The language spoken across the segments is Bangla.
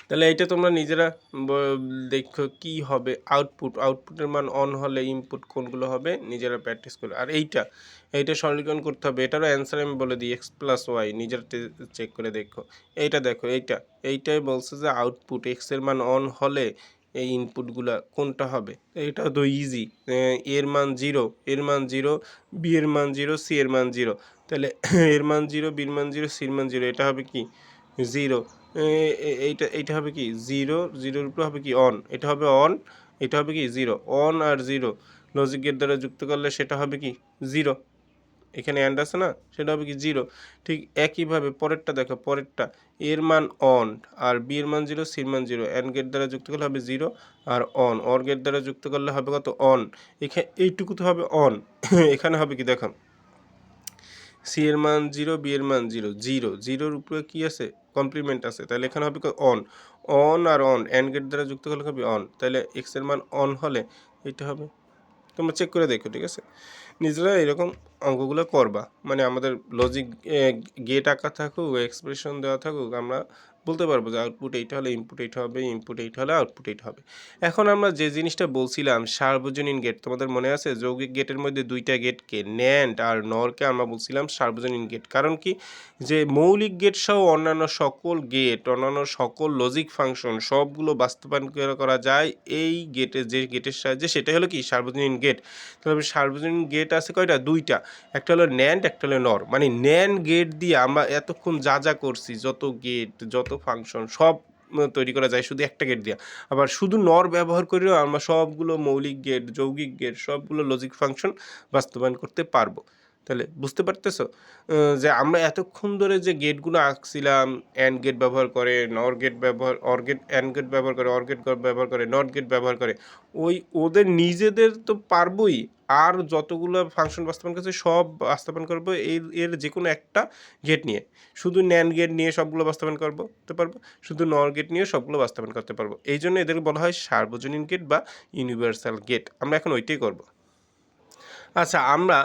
তাহলে এইটা তোমরা নিজেরা দেখো কি হবে। আউটপুটের মান অন হলে ইনপুট কোনগুলো হবে নিজেরা প্র্যাকটিস করো। আর এইটা সরলীকরণ করতে হবে। এটারও অ্যান্সার আমি বলে দিই, এক্স প্লাস ওয়াই নিজেরা চেক করে দেখো। এইটা দেখো, এইটাই বলছে যে আউটপুট এক্সের মান অন হলে এই ইনপুটগুলা কোনটা হবে। এটা তো ইজি, এর মান 0, এর মান 0, বি এর মান 0, সি এর মান 0। তাহলে এর মান 0, বির মান 0, সির মান 0, এটা হবে কি 0। এইটা হবে কি 0, 0-এর উপরে হবে কি অন, এটা হবে অন, এটা হবে কি 0। অন আর 0 লজিক গেট দ্বারা যুক্ত করলে সেটা হবে কি 0। এখানে অ্যান্ড আছে না, সেটা হবে কি 0। ঠিক একইভাবে পরেরটা দেখো, পরেরটা এর মান অন আর বি এর মান 0, সির মান 0, অ্যান্ড গেট দ্বারা যুক্ত করলে হবে 0 আর অন, অর গেট দ্বারা যুক্ত করলে হবে কত অন। এখানে এইটুকু তো হবে অন। এখানে হবে কি দেখো, সি এর মান 0, বি এর মান 0, 0, 0-এর উপরে কি আছে কমপ্লিমেন্ট আছে, তাহলে এখানে হবে অন। অন আর অন অ্যান্ড গেট দ্বারা যুক্ত করলে হবে অন, তাহলে এক্স এর মান অন হলে এটা হবে। তোমরা চেক করে দেখো, ঠিক আছে? নিজেরা এরকম অঙ্কগুলো করবা, মানে আমাদের লজিক গেট আঁকা থাকুক, এক্সপ্রেশন দেওয়া থাকুক, আমরা বলতে পারবো যে আউটপুট এইটা হলে ইনপুট এইটা হবে, ইনপুট এইটা হলে আউটপুট এইটা হবে। এখন আমরা যে জিনিসটা বলছিলাম সার্বজনীন গেট, তোমাদের মনে আছে যৌগিক গেটের মধ্যে দুইটা গেটকে ন্যান্ড আর নরকে আমরা বলছিলাম সার্বজনীন গেট। কারণ কি, যে মৌলিক গেট সহ অন্যান্য সকল গেট, অন্যান্য সকল লজিক ফাংশন সবগুলো বাস্তবায়ন করা যায় এই যে গেটের সাহায্যে, সেটা হলো কি সার্বজনীন গেট। তাহলে সার্বজনীন গেট আছে কয়টা, দুইটা, একটা হলো ন্যান্ড, একটা হলো নর। মানে ন্যান্ড গেট দিয়ে আমরা এতক্ষণ যা করছি, যত গেট যত ফাংশন সব তৈরি করা যায় শুধু একটা গেট দিয়ে। আবার শুধু নর ব্যবহার করেও আমরা সবগুলো মৌলিক গেট, যৌগিক গেট, সবগুলো লজিক ফাংশন বাস্তবায়ন করতে পারবো। তাহলে বুঝতে পারতেছো যে আমরা এতক্ষণ ধরে যে গেটগুলো আঁকছিলাম, অ্যান্ড গেট ব্যবহার করে, নর গেট ব্যবহার, অর গেট, অ্যান্ড গেট ব্যবহার করে, অর গেট ব্যবহার করে, নট গেট ব্যবহার করে, ওদের নিজেদের তো পারবই, আর যতগুলো ফাংশন বাস্তবায়ন করছে সব বাস্তবায়ন করবো এর যে কোনো একটা গেট নিয়ে। শুধু ন্যান্ড গেট নিয়ে সবগুলো বাস্তবায়ন করতে পারবো, শুধু নর গেট নিয়ে সবগুলো বাস্তবায়ন করতে পারবো। এই জন্য এদেরকে বলা হয় সার্বজনীন গেট বা ইউনিভার্সাল গেট। আমরা এখন ওইটাই করব। আচ্ছা, আমরা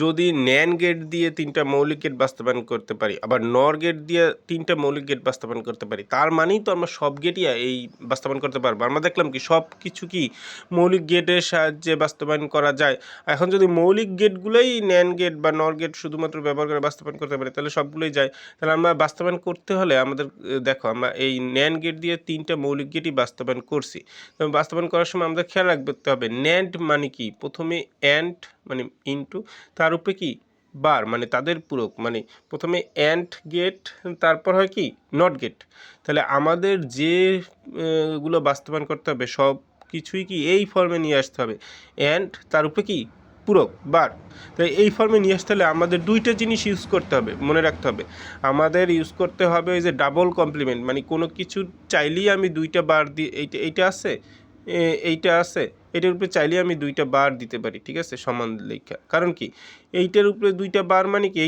যদি ন্যান্ড গেট দিয়ে 3টা মৌলিক গেট বাস্তবায়ন করতে পারি, আবার নর গেট দিয়ে 3টা মৌলিক গেট বাস্তবায়ন করতে পারি, তার মানেই তো আমরা সব গেটই এই বাস্তবায়ন করতে পারবো। আমরা দেখলাম কি সব কিছু কি মৌলিক গেটের সাহায্যে বাস্তবায়ন করা যায়। এখন যদি মৌলিক গেটগুলোই ন্যান্ড গেট বা নর গেট শুধুমাত্র ব্যবহার করে বাস্তবায়ন করতে পারি, তাহলে সবগুলোই যায়। তাহলে আমরা বাস্তবায়ন করতে হলে আমাদের দেখো, আমরা এই ন্যান্ড গেট দিয়ে 3টা মৌলিক গেটই বাস্তবায়ন করছি। বাস্তবায়ন করার সময় আমাদের খেয়াল রাখতে হবে ন্যান্ড মানে কি, প্রথমে অ্যান্ড মানে ইনটু, তার উপরে কি বার মানে তাদের পূরক, মানে প্রথমে অ্যান্ড গেট, তারপর হয় কি নট গেট। তাহলে আমাদের যে গুলো বাস্তবায়ন করতে হবে সব কিছুই কি এই ফর্মে নিয়ে আসতে হবে, অ্যান্ড তার উপরে কি পূরক বার। তাই এই ফর্মে নিয়ে আসতে হলে আমাদের দুইটা জিনিস ইউজ করতে হবে, মনে রাখতে হবে। আমাদের ইউজ করতে হবে ওই যে ডাবল কমপ্লিমেন্ট, মানে কোনো কিছু চাইলেই আমি দুইটা বার দিয়ে, এইটা আছে, এইটা আছে, এটার উপরে চাইলেই আমি দুইটা বার দিতে পারি, ঠিক আছে, সমান লেখা। কারণ কি, এইটার উপরে দুইটা বার মানে কি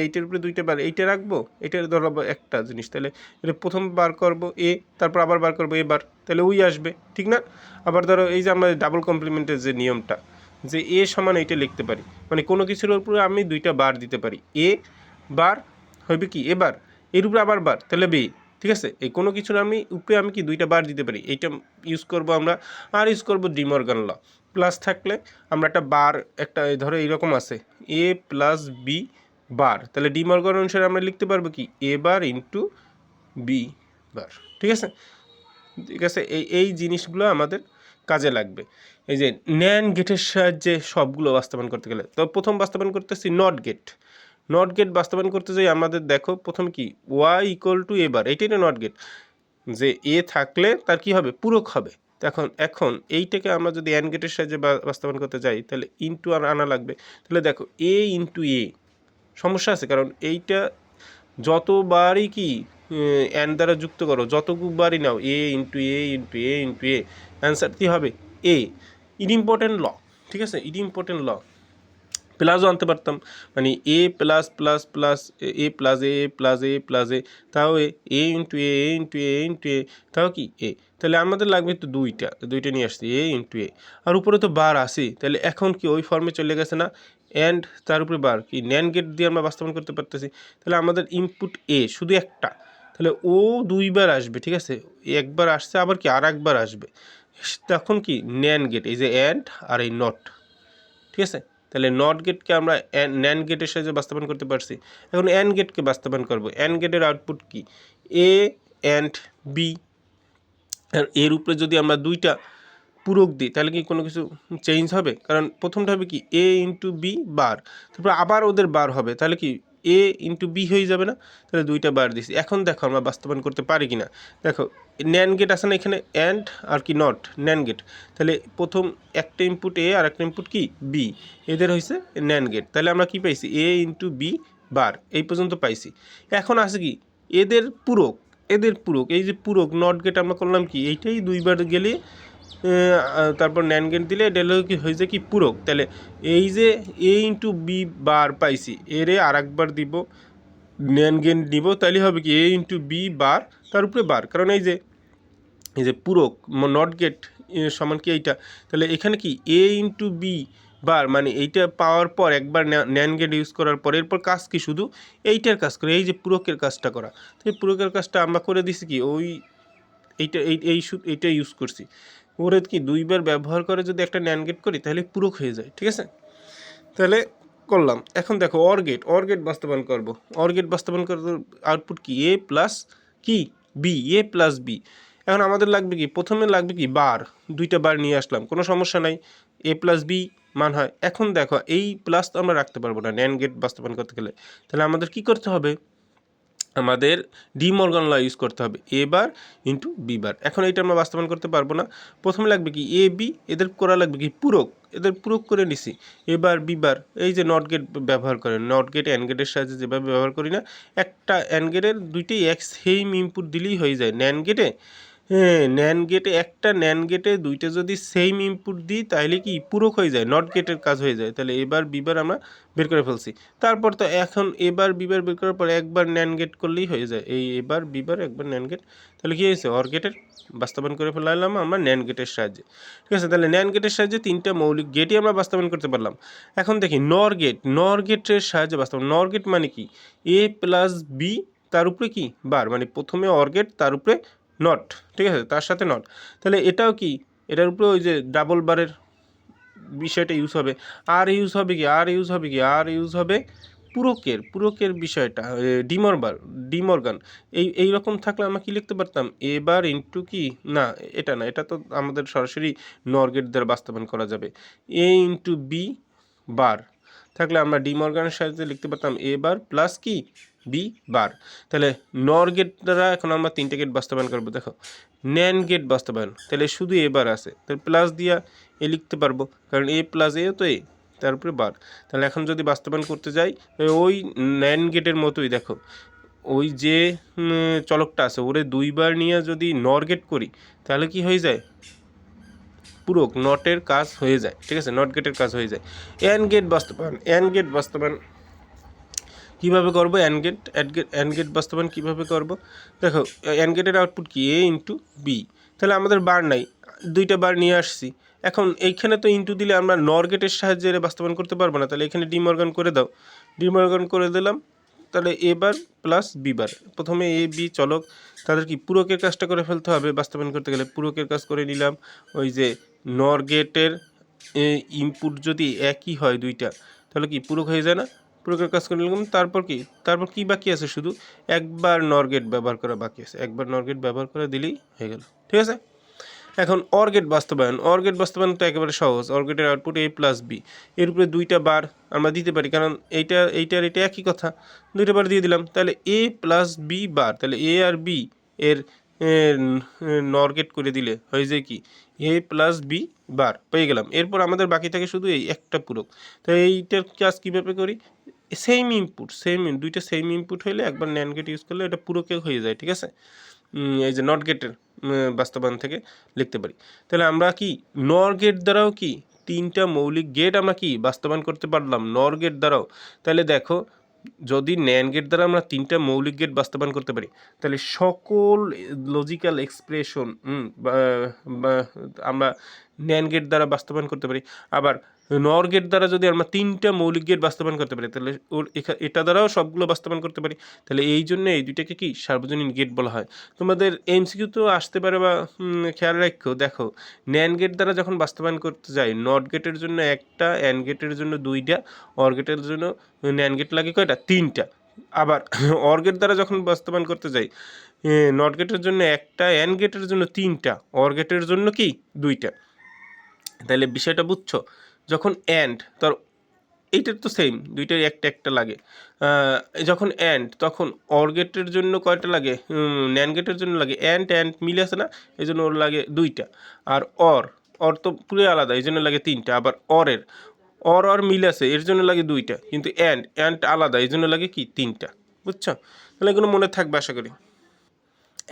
এইটার উপরে দুইটা বার, এইটা রাখবো, এটার ধরো একটা জিনিস, তাহলে এটা প্রথম বার করব এ, তারপর আবার বার করবো এ বার, তাহলে ওই আসবে, ঠিক না? আবার ধরো এই যে আমরা ডাবল কমপ্লিমেন্টের যে নিয়মটা, যে এ সমান এইটা লিখতে পারি, মানে কোনো কিছুর উপরে আমি দুইটা বার দিতে পারি, এ বার হবে কি এ বার, এর উপরে আবার বার, তাহলে বি, ঠিক আছে? এই কোনো কিছুর উপরে আমি কি দুইটা বার দিতে পারি, এইটা ইউজ করব আমরা। আর ইউজ করব ডি মর্গান ল। প্লাস থাকলে আমরা একটা বার, একটা ধরো এইরকম আছে এ প্লাস বি বার, তাহলে ডি মর্গান অনুসারে আমরা লিখতে পারবো কি এ বার ইন্টু বি বার, ঠিক আছে? ঠিক আছে, এই জিনিসগুলো আমাদের কাজে লাগবে। এই যে ন্যান্ড গেটের সাহায্যে সবগুলো বাস্তবায়ন করতে গেলে, তো প্রথম বাস্তবায়ন করতেছি নট গেট। নট গেট বাস্তবায়ন করতে যাই আমাদের দেখো প্রথম কি ওয়াই ইকুয়াল টু এ বার, এইটাই না নট গেট, যে এ থাকলে তার কি হবে পূরক হবে। এখন এইটাকে আমরা যদি অ্যান্ড গেটের সাহায্যে বাস্তবায়ন করতে যাই, তাহলে ইনটু আর আনা লাগবে। তাহলে দেখো এ ইনটু এ, সমস্যা আছে, কারণ এইটা যতবারই কি অ্যান্ড দ্বারা যুক্ত করো, যতবারই নাও এ ইন্টু এ ইন্টু এ ইন্টু এ, অ্যান্সার কী হবে এ। ইট ইম্পর্টেন্ট ল, ঠিক আছে, ইট ইম্পর্টেন্ট ল। প্লাসও আনতে পারতাম, মানে এ প্লাস প্লাস প্লাস এ প্লাস এ প্লাস এ প্লাস এ, তাও এ ইন্টু এ ইন্টু এ ইন্টু এ, তাও কি এ। তাহলে আমাদের লাগবে তো দুইটা নিয়ে আসছি এ ইন্টু এ, আর উপরে তো বার আসি, তাহলে এখন কি ওই ফর্মে চলে গেছে না, অ্যান্ড তার উপরে বার কি ন্যান্ড গেট দিয়ে আমরা বাস্তবায়ন করতে পারতেছি। তাহলে আমাদের ইনপুট এ শুধু একটা, তাহলে ও দুইবার আসবে, ঠিক আছে, একবার আসছে আবার কি আর একবার আসবে, তখন কি ন্যান্ড গেট, এই যে অ্যান্ড আর এই নট, ঠিক আছে। তাহলে নট গেটকে আমরা ন্যান্ড গেটের সাহায্যে বাস্তবায়ন করতে পারছি। এখন অ্যান্ড গেটকে বাস্তবায়ন করব। অ্যান্ড গেটের আউটপুট কি, এ অ্যান্ড বি, আর এর উপরে যদি আমরা দুইটা পূরক দিই তাহলে কি কোনো কিছু চেঞ্জ হবে? কারণ প্রথমটা হবে কি এ ইন্টু বি বার, তারপর আবার ওদের বার হবে, তাহলে কি এ ইন্টু বি হয়ে যাবে না? তাহলে দুইটা বার দিছি। এখন দেখো আমরা বাস্তবায়ন করতে পারি কি না। দেখো ন্যান্ড গেট আছে না এখানে, অ্যান্ড আর কি নট ন্যান্ড গেট, তাহলে প্রথম একটা ইনপুট এ আর একটা ইনপুট কি বি, এদের হয়েছে ন্যান্ড গেট। তাহলে আমরা কি পাইছি এ ইন্টু বি বার, এই পর্যন্ত পাইছি। এখন আছে কি এদের পূরক, এদের পূরক, এই যে পূরক নট গেট আমরা করলাম কি এইটাই দুইবার গেলে তারপর ন্যান্ড গেট দিলে এটা কি হয়েছে কি পূরক। তাহলে এই যে এ ইন্টু বি বার পাইছি, এরে আর একবার দিব ন্যান্ড গেট দিব, তাহলে হবে কি এ ইন্টু বি বার তার উপরে বার, কারণ এই যে পূরক নট গেট সমান কি এইটা, তাহলে এখানে কি এ ইন্টু বি বার মানে এইটা পাওয়ার পর একবার ন্যান্ড গেট ইউজ করার পর এরপর কাজ কি শুধু এইটার কাজ করে, এই যে পূরকের কাজটা করা। তো এই পূরকের কাজটা আমরা করে দিছি কি ওই এইটা ইউজ করছি। ওরে কি দুইবার ব্যবহার করে যদি একটা ন্যান্ড গেট করি তাহলে পূরক হয়ে যায়, ঠিক আছে। তাহলে করলাম। এখন দেখো অর গেট বাস্তবায়ন করব। অর গেট বাস্তবায়ন করতে আউটপুট কি এ প্লাস কি বি, এ প্লাস বি। এখন আমাদের লাগবে কি প্রথমে লাগবে কি বার, দুইটা বার নিয়ে আসলাম, কোনো সমস্যা নাই, এ প্লাস বি মান হয়। এখন দেখো এই প্লাস তো আমরা রাখতে পারবো না ন্যান্ড গেট বাস্তবায়ন করতে গেলে, তাহলে আমাদের কি করতে হবে, আমাদের ডি মর্গান ল ইউজ করতে হবে, এ বার ইন্টু বি বার। এখন এইটা আমরা বাস্তবায়ন করতে পারবো না, প্রথমে লাগবে কি এ বি, এদের করা লাগবে কি পূরক, এদের পূরক করে নিছি এ বার বি বার। এই যে নট গেট ব্যবহার করেন, নট গেট অ্যান্ড গেটের সাহায্যে যেভাবে ব্যবহার করি না, একটা অ্যান্ড গেটের দুইটাই এক সেম ইনপুট দিলেই হয়ে যায়। ন্যান্ড গেটে একটা ন্যান্ড গেটে দুইটা যদি সেম ইনপুট দিই তাহলে কি পূরক হয়ে যায়, নট গেটের কাজ হয়ে যায়। তাহলে এবার বিবার আমরা বের করে ফেলছি। তারপর তো এখন এবার বিবার বের করার পর একবার ন্যান্ড গেট করলেই হয়ে যায়, এই এবার বিবার একবার ন্যান্ড গেট। তাহলে কী হয়েছে অর গেটের বাস্তবায়ন করে ফেলাম আমরা ন্যান্ড গেটের সাহায্যে, ঠিক আছে। তাহলে ন্যান্ড গেটের সাহায্যে তিনটা মৌলিক গেটই আমরা বাস্তবায়ন করতে পারলাম। এখন দেখি নর গেটের সাহায্যে বাস্তবায়ন। নর গেট মানে কি এ প্লাস বি তার উপরে কি বার, মানে প্রথমে অর গেট তার উপরে নট, ঠিক আছে, তার সাথে নট। তাহলে এটাও কি এটার উপরে ওই যে ডাবল বারের বিষয়টা ইউজ হবে। আর ইউজ হবে কি আর ইউজ হবে পূরকের বিষয়টা ডিমর্গান। এই রকম থাকলে আমরা কি লিখতে পারতাম এ বার ইন্টু কি না, এটা না, এটা তো আমাদের সরাসরি নর গেট দ্বারা বাস্তবায়ন করা যাবে। এ ইন্টু বি বার থাকলে আমরা ডিমর্গানের সাহায্যে লিখতে পারতাম এ বার প্লাস কি বি বার। তাহলে নর গেট দ্বারা এখন আমরা তিনটে গেট বাস্তবায়ন করবো। দেখো ন্যান্ড গেট বাস্তবায়ন, তাহলে শুধু এ বার আছে, তাহলে প্লাস দিয়া এ লিখতে পারবো, কারণ এ প্লাস এ তো এ তার উপরে বার। তাহলে এখন যদি বাস্তবায়ন করতে যাই ওই ন্যান্ড গেটের মতোই দেখো ওই যে চলকটা আছে ওরে দুইবার নিয়ে যদি নর গেট করি তাহলে কি হয়ে যায় পূরক নটের কাজ হয়ে যায়, ঠিক আছে, নট গেটের কাজ হয়ে যায়। অ্যান্ড গেট বাস্তবায়ন কীভাবে করবো, অ্যান্ড গেট বাস্তবায়ন কীভাবে করবো। দেখো অ্যান্ড গেটের আউটপুট কি এ ইন্টু বি, তাহলে আমাদের বার নাই, দুইটা বার নিয়ে আসছি। এখন এইখানে তো ইন্টু দিলে আমরা নর গেটের সাহায্যে বাস্তবায়ন করতে পারবো না, তাহলে এখানে ডিমর্গান করে দাও, ডিমর্গান করে দিলাম। তাহলে এ বার প্লাস বি বার, প্রথমে এ বি চলক তাদের কি পূরকের কাজটা করে ফেলতে হবে বাস্তবায়ন করতে গেলে, পূরকের কাজ করে নিলাম। ওই যে নর গেটের ইনপুট যদি একই হয় দুইটা তাহলে কি পূরক হয়ে যায় না, পূরকের কাজ করে নিলাম। তারপর কি বাকি আছে, শুধু একবার নর গেট ব্যবহার করা বাকি আছে, একবার নর গেট ব্যবহার করে দিলেই হয়ে গেল, ঠিক আছে। এখন অর গেট বাস্তবায়ন তো একেবারে সহজ। অর গেটের আউটপুট এ প্লাস বি, এর উপরে দুইটা বার আমরা দিতে পারি, কারণ এটা একই কথা, দুইটা বার দিয়ে দিলাম। তাহলে এ প্লাস বি বার, তাহলে এ আর বি এর নর গেট করে দিলে হয়ে যায় কি এ প্লাস বি বার পেয়ে গেলাম। এরপর আমাদের বাকি থাকে শুধু এই একটা পূরক। তো এইটার কাজ কীভাবে করি, দুইটা সেম ইনপুট হইলে একবার ন্যান্ড গেট ইউজ করলে এটা পূরকে হয়ে যায়, ঠিক আছে। এই যে নট গেটের বাস্তবায়ন থেকে লিখতে পারি। তাহলে আমরা কি নর গেট দ্বারাও কি তিনটা মৌলিক গেট আমরা কি বাস্তবায়ন করতে পারলাম নর গেট দ্বারাও। তাহলে দেখো যদি ন্যান্ড গেট দ্বারা আমরা তিনটা মৌলিক গেট বাস্তবায়ন করতে পারি তাহলে সকল লজিক্যাল এক্সপ্রেশন আমরা ন্যান্ড গেট দ্বারা বাস্তবায়ন করতে পারি। আবার নর গেট দ্বারা যদি আমরা 3টা মৌলিক গেট বাস্তবায়ন করতে পারি, তাহলে এটা দ্বারাও সবগুলো বাস্তবায়ন করতে পারি। তাহলে এই জন্য এই দুইটাকে কি সার্বজনীন গেট বলা হয়। তোমাদের এমসিকিউ তো আসতে পারে, বা খেয়াল রাখো, দেখো ন্যান্ড গেট দ্বারা যখন বাস্তবায়ন করতে যাই, নট গেটের জন্য একটা, অ্যান্ড গেটের জন্য 2টা, অর গেটের জন্য ন্যান্ড গেট লাগে কয়টা? 3টা। আবার অর গেট দ্বারা যখন বাস্তবায়ন করতে যাই, নট গেটের জন্য একটা, অ্যান্ড গেটের জন্য 3টা, অর গেটের জন্য কি 2টা। তাহলে বিষয়টা বুঝছো? যখন অ্যান্ড, তোর এইটার তো সেম, দুইটার একটা একটা লাগে। যখন অ্যান্ড, তখন অর গেটের জন্য কয়টা লাগে? ন্যান্ড গেটের জন্য লাগে অ্যান্ড অ্যান্ড মিলে আছে না, এই জন্য ওর লাগে 2টা। আর অর, অর তো পুরো আলাদা, এই জন্য লাগে 3টা। আবার অরের অর মিল আছে, এর জন্য লাগে 2টা। কিন্তু অ্যান্ড অ্যান্ড আলাদা, এই জন্য লাগে কি 3টা। বুঝছো? তাহলে এগুলো মনে থাকবে আশা করি।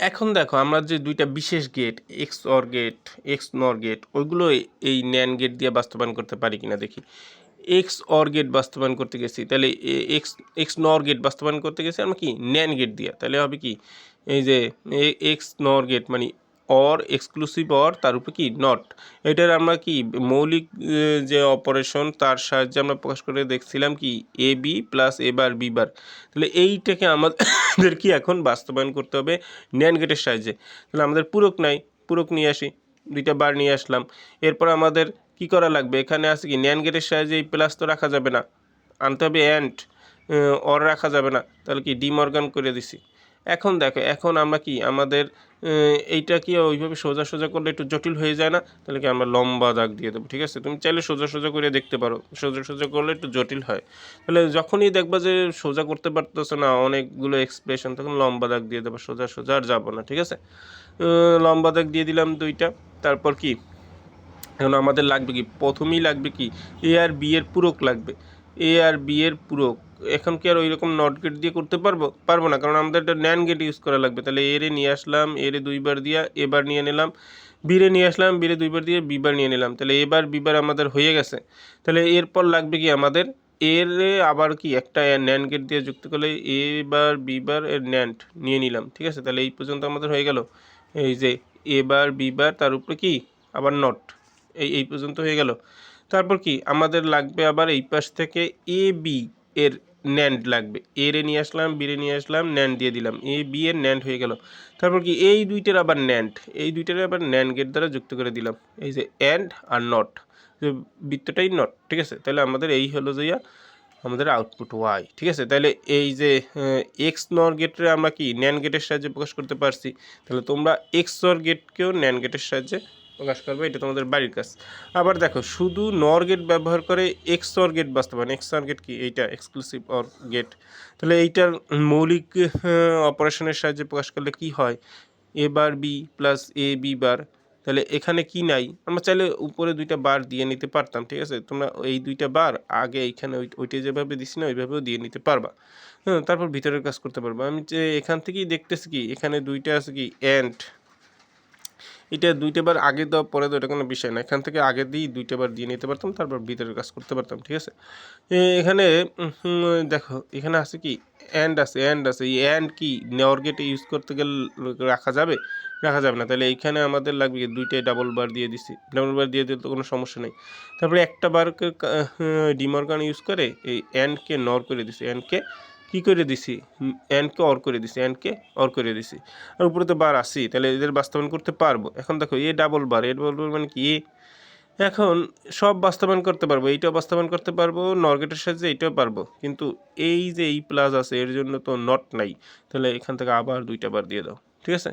এখন দেখো আমরা যে দুইটা বিশেষ gate, X or gate, X nor gate, ওইগুলো এই ন্যান্ড গেট দিয়ে বাস্তবায়ন করতে পারি কিনা দেখি। এক্স অর গেট বাস্তবায়ন করতে গেছি, তাহলে এক্স এক্স নর গেট বাস্তবায়ন করতে গেছি আমরা কি ন্যান্ড গেট দিয়ে, তাহলে হবে কি এই যে এক্স নর গেট মানে অর, এক্সক্লুসিভ অর, তার উপরে কি নট। এটার আমরা কি মৌলিক যে অপারেশন, তার সাহায্যে আমরা প্রকাশ করে দেখছিলাম কি A B plus A bar B বার। তাহলে এইটাকে আমাদের কি এখন বাস্তবায়ন করতে হবে ন্যান্ড গেটের সাহায্যে। তাহলে আমাদের পূরক নাই, পূরক নিয়ে আসি, 2টা বার নিয়ে আসলাম। এরপর আমাদের কি করা লাগবে, এখানে আছে কি ন্যান্ড গেটের সাহায্যে এই প্লাস তো রাখা যাবে না, আনতে হবে অ্যান্ড, অর রাখা যাবে না, তাহলে কি ডিমর্গান করে দিছি। এখন দেখো, এখন আমরা কি আমাদের এইটা কি ওইভাবে সোজা সোজা করলে একটু জটিল হয়ে যায় না, তাহলে কি আমরা লম্বা দাগ দিয়ে দেবো। ঠিক আছে, তুমি চাইলে সোজা সোজা করে দেখতে পারো, সোজা সোজা করলে একটু জটিল হয়। তাহলে যখনই দেখবা যে সোজা করতে পারতেছো না অনেকগুলো এক্সপ্রেশন, তখন লম্বা দাগ দিয়ে দেবো, সোজা সোজা আর যাবো না। ঠিক আছে, লম্বা দাগ দিয়ে দিলাম 2টা। তারপর কি এখন আমাদের লাগবে কি, প্রথমেই লাগবে কি এ আর বি এর পূরক লাগবে, এ আর বি এর পূরক। এখন কি আর ওই রকম নট গেট দিয়ে করতে পারবো না, কারণ আমাদের একটা ন্যান্ড গেট ইউজ করা লাগবে। তাহলে এ রে নিয়ে আসলাম, এ রে 2বার দিয়া এবার নিয়ে নিলাম, বি রে নিয়ে আসলাম, বি রে 2বার দিয়ে বিবার নিয়ে নিলাম। তাহলে এবার বিবার আমাদের হয়ে গেছে। তাহলে এরপর লাগবে কি আমাদের এর আবার কি একটা ন্যান্ড গেট দিয়ে যুক্ত করলে এ বার বিবার এর ন্যান্ড নিয়ে নিলাম। ঠিক আছে, তাহলে এই পর্যন্ত আমাদের হয়ে গেল। এই যে এবার বিবার, তার উপরে কি আবার নট, এই পর্যন্ত হয়ে গেল। তারপর কি আমাদের লাগবে আবার এই পাশ থেকে এ বি এর ন্যান্ড লাগবে, এ রে নিয়ে আসলাম, বি রে নিয়ে আসলাম, ন্যান্ড দিয়ে দিলাম, এ বি এর ন্যান্ড হয়ে গেল। তারপর কি এই দুইটার আবার ন্যান্ড, এই দুইটার আবার ন্যান্ড গেট দ্বারা যুক্ত করে দিলাম, এই যে অ্যান্ড আর নট, বৃত্তটাই নট। ঠিক আছে, তাহলে আমাদের এই হলো যে আমাদের আউটপুট ওয়াই। ঠিক আছে, তাহলে এই যে এক্স নর গেটে আমরা কি ন্যান্ড গেটের সাহায্যে প্রকাশ করতে পারছি, তাহলে তোমরা এক্স অর গেটকেও ন্যান্ড গেটের সাহায্যে প্রকাশ করবে, এটা তোমাদের বাড়ির কাজ। আবার দেখো, শুধু নর গেট ব্যবহার করে এক্স অর গেট বাস্তবায়ন, এক্স অর গেট কি এইটা এক্সক্লুসিভ অর গেট। তাহলে এইটার মৌলিক অপারেশনের সাহায্যে প্রকাশ করলে কি হয়, এ বার বি প্লাস এ বি বার। তাহলে এখানে কি নাই, আমরা চাইলে উপরে 2টা বার দিয়ে নিতে পারতাম। ঠিক আছে, তোমরা এই 2টা বার আগে এইখানে ওইটা যেভাবে দিছি না ওইভাবেও দিয়ে নিতে পারবা। হ্যাঁ, তারপর ভিতরের কাজ করতে পারবা। আমি যে এখান থেকেই দেখতেছি কি এখানে 2টা আছে কি অ্যান্ড, এটা 2টা বার আগে দেওয়া পরে দেওয়া এটা কোনো বিষয় না, এখান থেকে আগে দিয়েই 2টা বার দিয়ে নিতে পারতাম, তারপর ভিতরের কাজ করতে পারতাম। ঠিক আছে, এখানে দেখো এখানে আছে কি অ্যান্ড আছে, অ্যান্ড আছে, এই অ্যান্ড কি নেওয়ার গেটে ইউজ করতে গেলে রাখা যাবে, রাখা যাবে না। তাহলে এইখানে আমাদের লাগবে কি 2টাই ডাবল বার দিয়ে দিছি, ডাবল বার দিয়ে দিলে তো কোনো সমস্যা নেই। তারপরে একটা বারকে ডিমর্গান ইউজ করে এই অ্যান্ডকে নর করে দিছি, অ্যান্ডকে কী করে দিছি, অ্যান্ডকে অর করে দিছি, অ্যান্ডকে অর করে দিছি। আর উপরে তো বার আসি, তাহলে এদের বাস্তবায়ন করতে পারবো। এখন দেখো এ ডাবল বার, এ ডাবল বার মানে কি এখন সব বাস্তবায়ন করতে পারবো, এইটাও বাস্তবায়ন করতে পারবো নর গেটের সাহায্যে, এইটাও পারবো। কিন্তু এই যে এই প্লাস আছে এর জন্য তো নট নাই, তাহলে এখান থেকে আবার 2টা বার দিয়ে দাও। ঠিক আছে,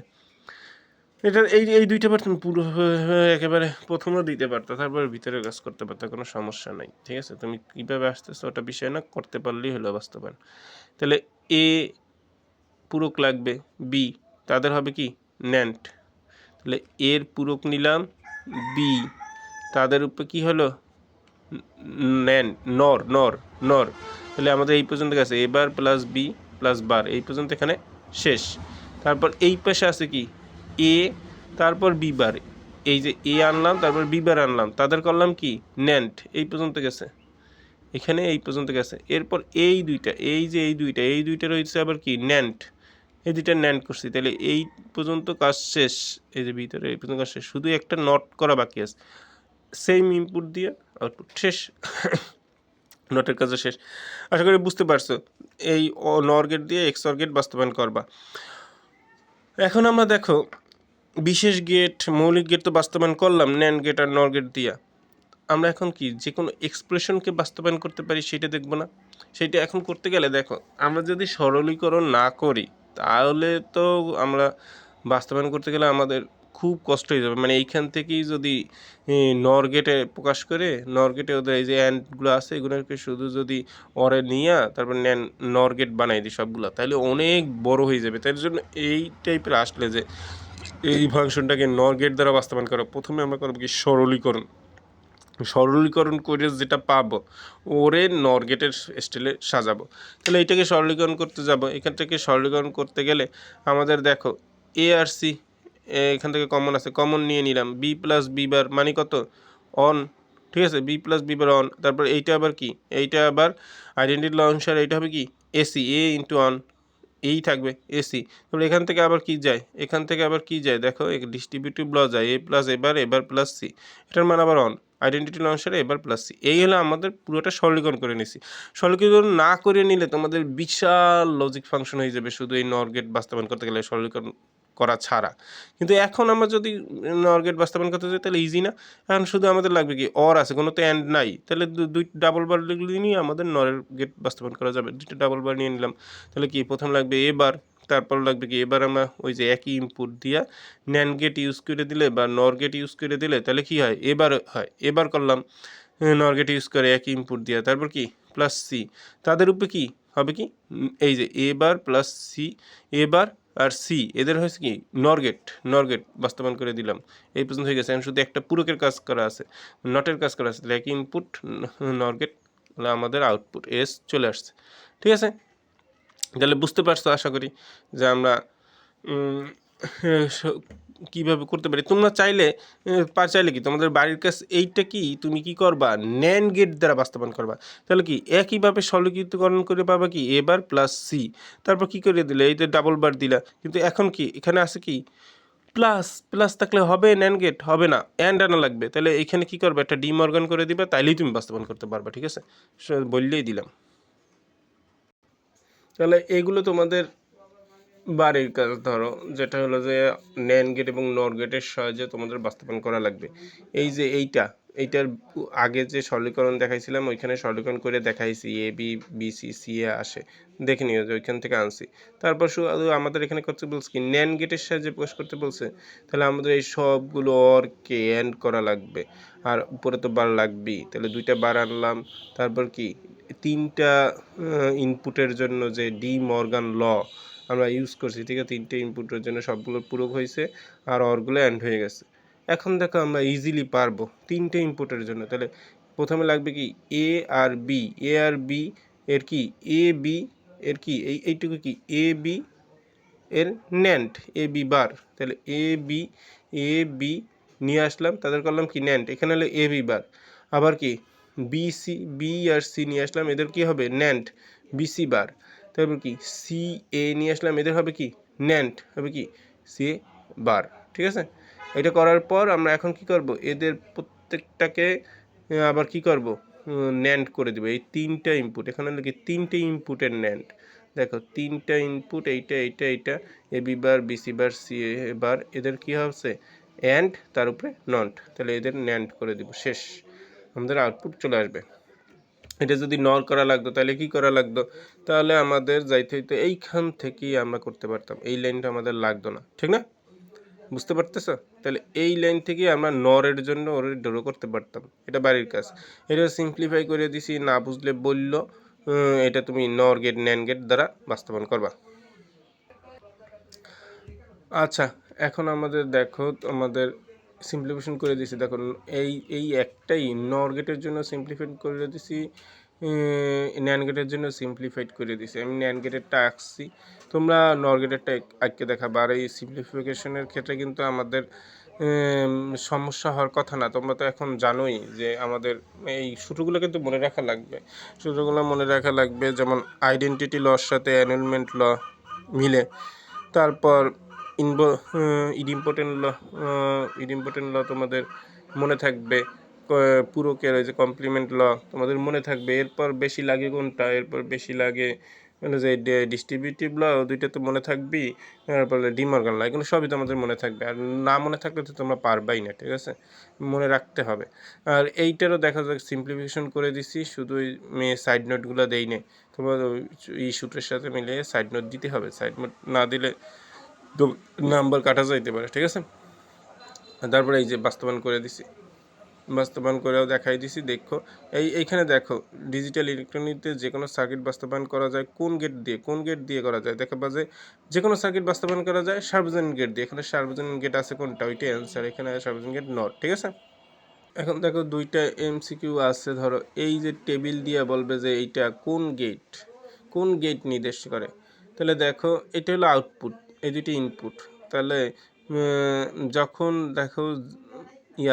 এটার এই 2টা বার তুমি পুরো একেবারে প্রথমেও দিতে পারতো, তারপরে ভিতরে কাজ করতে পারতো, কোনো সমস্যা নাই। ঠিক আছে, তুমি কীভাবে আসতেছো ওটা বিষয় না, করতে পারলেই হলো বাস্তবায়ন। তাহলে এ পূরক লাগবে, বি তাদের হবে কি ন্যান্ড, তাহলে এর পূরক নিলাম, বি তাদের উপরে কি হলো ন্যান্ড, নর নর নর। তাহলে আমাদের এই পর্যন্ত গেছে এবার প্লাস বি প্লাস বার, এই পর্যন্ত এখানে শেষ। তারপর এই পাশে আছে কি এ, তারপর বি বার, এই যে এ আনলাম তারপর বি বার আনলাম, তাদের করলাম কি ন্যান্ড, এই পর্যন্ত গেছে, এখানে এই পর্যন্ত গেছে। এরপর এই দুইটা, এই যে এই দুইটা রয়েছে আবার কি ন্যান্ড, এই দুইটা ন্যান্ড করছি, তাহলে এই পর্যন্ত কাজ শেষ। এই যে ভিতরে এই পর্যন্ত কাজ শেষ, শুধু একটা নট করা বাকি আছে, সেম ইনপুট দিয়ে আউটপুট শেষ। নটের কাজও শেষ। আশা করি বুঝতে পারছো। এই নর গেট দিয়ে এক্সঅর গেট বাস্তবায়ন করবা। এখন আমরা দেখো বিশেষ গেট মৌলিক গেট তো বাস্তবায়ন করলাম ন্যান্ড গেট আর নর গেট দিয়া। আমরা এখন কি যে কোনো এক্সপ্রেশনকে বাস্তবায়ন করতে পারি সেটা দেখব না? সেটা এখন করতে গেলে দেখো আমরা যদি সরলীকরণ না করি তাহলে তো আমরা বাস্তবায়ন করতে গেলে আমাদের খুব কষ্ট হয়ে যাবে। মানে এইখান থেকেই যদি নর গেটে প্রকাশ করে নর গেটে ওদের এই যে অ্যান্ডগুলো আছে এগুলোকে শুধু যদি অরে নিয়ে তারপর নর গেট বানাই দিই সবগুলো, তাহলে অনেক বড় হয়ে যাবে। তাই জন্য এই টাইপের আসলে যে এই ফাংশনটাকে নর গেট দ্বারা বাস্তবায়ন করা, প্রথমে আমরা করবো কি সরলীকরণ করে যেটা পাবো ওরে নর গেটের স্টাইলে সাজাবো। তাহলে এইটাকে সরলীকরণ করতে যাব। এখান থেকে সরলীকরণ করতে গেলে আমাদের দেখো এ আর সি এখান থেকে কমন আছে, কমন নিয়ে নিলাম। বি প্লাস বি বার মানে কত অন, ঠিক আছে, B plus B bar on. তারপর এইটা আবার কি, এইটা আবার আইডেন্টিটি ল অনুসারে এইটা হবে কি এসি, এ ইন্টু অন, এই থাকবে এসি। তাহলে এখান থেকে আবার কি যায়, এখান থেকে আবার কি যায় দেখো ডিস্ট্রিবিউটিভ ল যায় এ প্লাস এবার প্লাস সি, এটার মান আবার অন, আইডেন্টিটি অনুসারে এবার প্লাস সি। এই হলো আমাদের পুরোটা সরলীকরণ করে নিছি। সরলীকরণ না করে নিলে তোমাদের বিশাল লজিক ফাংশন হয়ে যাবে শুধু এই নর গেট বাস্তবায়ন করতে গেলে সরলীকরণ করা ছাড়া। কিন্তু এখন আমরা যদি নর গেট বাস্তবায়ন করতে চাই তাহলে ইজি না। এখন শুধু আমাদের লাগবে কি অর আছে, কোনো তো অ্যান্ড নাই, তাহলে দুই ডাবল বার লিখলে নিয়ে আমাদের নরের গেট বাস্তবায়ন করা যাবে। দুইটা ডাবল বার নিয়ে নিলাম। তাহলে কি প্রথম লাগবে এবার, তারপর লাগবে কি এবার আমরা ওই যে একই ইনপুট দিয়া ন্যান্ড গেট ইউজ করে দিলে বা নর গেট ইউজ করে দিলে তাহলে কি হয় এবার হয়। এবার করলাম নর গেট ইউজ করে একই ইনপুট দিয়া, তারপর কি প্লাস সি, তাদের উপরে কি হবে কি এই যে এবার প্লাস সি, এবার আর সি এদের হয়েছে কি নর গেট বাস্তবায়ন করে দিলাম। এই পর্যন্ত হয়ে গেছে। এখন শুধু একটা পূরকের কাজ করা আছে, নটের কাজ করা আছে। তাহলে একই ইনপুট নর গেট, আমাদের আউটপুট এস চলে আসছে। ঠিক আছে, তাহলে বুঝতে পারছো আশা করি যে আমরা কীভাবে করতে পারি। তোমরা চাইলে চাইলে কি তোমাদের বাড়ির কাছে এইটা কি তুমি কি করবা ন্যান্ড গেট দ্বারা বাস্তবায়ন করবা। তাহলে কি একইভাবে সরলীকৃতকরণ করে পাবা কি এবার প্লাস সি, তারপর কি করে দিলে এই যে ডাবল বার দিলা। কিন্তু এখন কি এখানে আছে কি প্লাস, প্লাস থাকলে হবে ন্যান্ড গেট হবে না, অ্যান্ড আনা লাগবে। তাহলে এখানে কি করবে একটা ডিমর্গান করে দিবা, তাইলেই তুমি বাস্তবায়ন করতে পারবা। ঠিক আছে, বললেই দিলাম। তাহলে এগুলো তোমাদের বাড়ির কাজ ধরো, যেটা হলো যে ন্যান্ড গেট এবং নর গেটের সাহায্যে তোমাদের বাস্তবায়ন করা লাগবে। এই যে এইটার আগে যে সরলীকরণ দেখাইছিলাম ওইখানে সরলীকরণ করে দেখাইছি A B B C C এ আসে, দেখে নিও যে ওইখান থেকে আনছি। তারপর শুধু আমাদের এখানে করতে বলছে কি ন্যান্ড গেটের সাহায্যে প্রকাশ করতে বলছে। তাহলে আমাদের এই সবগুলো অরকে এন্ড করা লাগবে, আর উপরে তো বার লাগবেই। তাহলে দুইটা বার আনলাম, তারপর কি তিনটা ইনপুটের জন্য যে ডি মর্গান ল আমরা ইউজ করছি, ঠিক আছে, তিনটে ইনপুটের জন্য সবগুলো পূরক হয়েছে আর অরগুলো অ্যান্ড হয়ে গেছে। এখন দেখো আমরা ইজিলি পারবো তিনটে ইনপুটের জন্য। তাহলে প্রথমে লাগবে কি এ আর বি, এ আর বি এর কি এ বি এর কি এইটুকু কি এ বি এর ন্যান্ড এ বি বার। তাহলে এ বি নিয়ে আসলাম, তাদের করলাম কি ন্যান্ড, এখানে হলো এ বি বার। আবার কি বি সি, বি আর সি নিয়ে আসলাম, এদের কি হবে ন্যান্ড বি সি বার। তারপর কি সি এ নিয়ে আসলাম, এদের হবে কি ন্যান্ড হবে কি সি এ বার। ঠিক আছে, এটা করার পর আমরা এখন কি করব এদের প্রত্যেকটাকে আবার কি করব ন্যান্ড করে দেবো। এই তিনটা ইনপুট এখানে হলো কি তিনটে ইনপুটের ন্যান্ড। দেখো তিনটা ইনপুট এইটা A B bar B C bar C A bar, এদের কি হচ্ছে অ্যান্ড তার উপরে নট। তাহলে এদের ন্যান্ড করে দিব, শেষ, আমাদের আউটপুট চলে আসবে। এটা যদি নর করা লাগতো তাহলে কি করা লাগতো, তাহলে আমাদের যাইতে হইতো এইখান থেকেই আমরা করতে পারতাম, এই লাইনটা আমাদের লাগতো না। ঠিক না, বুঝতে পারতেছো? তাহলে এই লাইন থেকে আমরা নরের জন্য ওরে ড্র করতে পারতাম। এটা বাড়ির কাজ, এটা সিম্পলিফাই করে দিছি, না বুঝলে বললো এটা তুমি নর গেট ন্যান্ড গেট দ্বারা বাস্তবায়ন করবা। আচ্ছা, এখন আমাদের দেখো আমাদের সিম্পলিফিকেশন করে দিছি। দেখো এই একটাই নর গেটের জন্য সিম্পলিফাইড করে দিছি, ন্যান্ড গেটের জন্য সিম্পলিফাইড করে দিছি। আমি ন্যান্ড গেটেরটা আঁকছি, তোমরা নর গেটেরটা আঁকতে দেখাবা। আর এই সিম্পলিফিকেশনের ক্ষেত্রে কিন্তু আমাদের সমস্যা হওয়ার কথা না। তোমরা তো এখন জানোই যে আমাদের এই সূত্রগুলো কিন্তু মনে রাখা লাগবে। সূত্রগুলো মনে রাখা লাগবে, যেমন আইডেন্টিটি লর সাথে অ্যানুলমেন্ট ল মিলে, তারপর ইডিম্পর্টেন্ট ল তোমাদের মনে থাকবে, পূরকের ওই যে কমপ্লিমেন্ট ল তোমাদের মনে থাকবে। এরপর বেশি লাগে কোনটা, এরপর বেশি লাগে মানে যে ডিস্ট্রিবিউটিভ ল, দুইটা তো মনে থাকবেই। তারপরে ডিমর্গান ল, এগুলো সবই তোমাদের মনে থাকবে। আর না মনে থাকলে তো তোমরা পারবাই না, ঠিক আছে, মনে রাখতে হবে। আর এইটারও দেখা যাক সিম্পলিফিকেশন করে দিছি, শুধু সাইড নোটগুলো দেই নে। তোমার এই সূত্রের সাথে মিলিয়ে সাইড নোট দিতে হবে, সাইড নোট না দিলে তো নাম্বার কাটা যাইতে পারে, ঠিক আছে। তারপরে এই যে বাস্তবায়ন করে দিছি, বাস্তবায়ন করেও দেখাই দিছি। দেখো এইখানে দেখো ডিজিটাল ইলেকট্রনিক্সে যে কোনো সার্কিট বাস্তবায়ন করা যায় কোন গেট দিয়ে করা যায়। দেখো যে কোনো সার্কিট বাস্তবায়ন করা যায় সার্বজনীন গেট দিয়ে। এখানে সার্বজনীন গেট আছে কোনটা, ওইটাই অ্যান্সার। এখানে সার্বজনীন গেট নট, ঠিক আছে। এখন দেখো দুইটা এমসিকিউ আছে। ধরো এই যে টেবিল দিয়ে বলবে যে এইটা কোন গেট নির্দেশ করে। তাহলে দেখো এটা হলো আউটপুট, এই দুটি ইনপুট। তাহলে যখন দেখো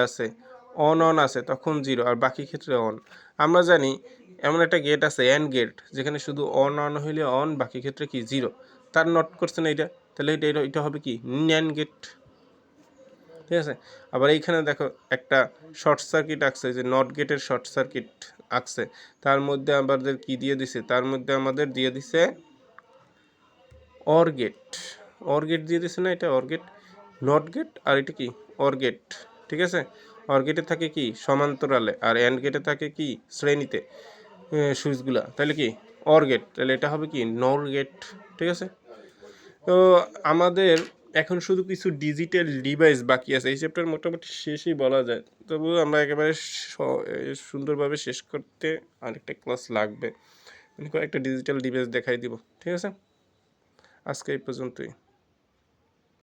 আছে অন আছে তখন 0, আর বাকি ক্ষেত্রে অন। আমরা জানি এমন একটা গেট আছে অ্যান্ড গেট, যেখানে শুধু অন হইলে অন, বাকি ক্ষেত্রে কি 0। তার নট করছে না এটা, তাহলে এটা হবে কি ন্যান্ড গেট, ঠিক আছে। আবার এইখানে দেখো একটা শর্ট সার্কিট আঁকছে, যে নট গেটের শর্ট সার্কিট আঁকছে। তার মধ্যে আমাদের কি দিয়ে দিছে, তার মধ্যে আমাদের দিয়ে দিছে অর গেট দিয়ে দিছে না, এটা অর গেট, নট গেট আর এটা কি অর গেট, ঠিক আছে। অর গেটে থাকে কি সমান্তরালে, আর অ্যান্ড গেটে থাকে কি শ্রেণীতে সুইচগুলা। তাহলে কি অর গেট, তাহলে এটা হবে কি নর গেট, ঠিক আছে। তো আমাদের এখন শুধু কিছু ডিজিটাল ডিভাইস বাকি আছে। এই চ্যাপ্টার মোটামুটি শেষই বলা যায়, তবু আমরা একেবারে সুন্দরভাবে শেষ করতে আরেকটা ক্লাস লাগবে। মানে কয়েকটা ডিজিটাল ডিভাইস দেখাই দিব, ঠিক আছে। আজকে এই পর্যন্তই।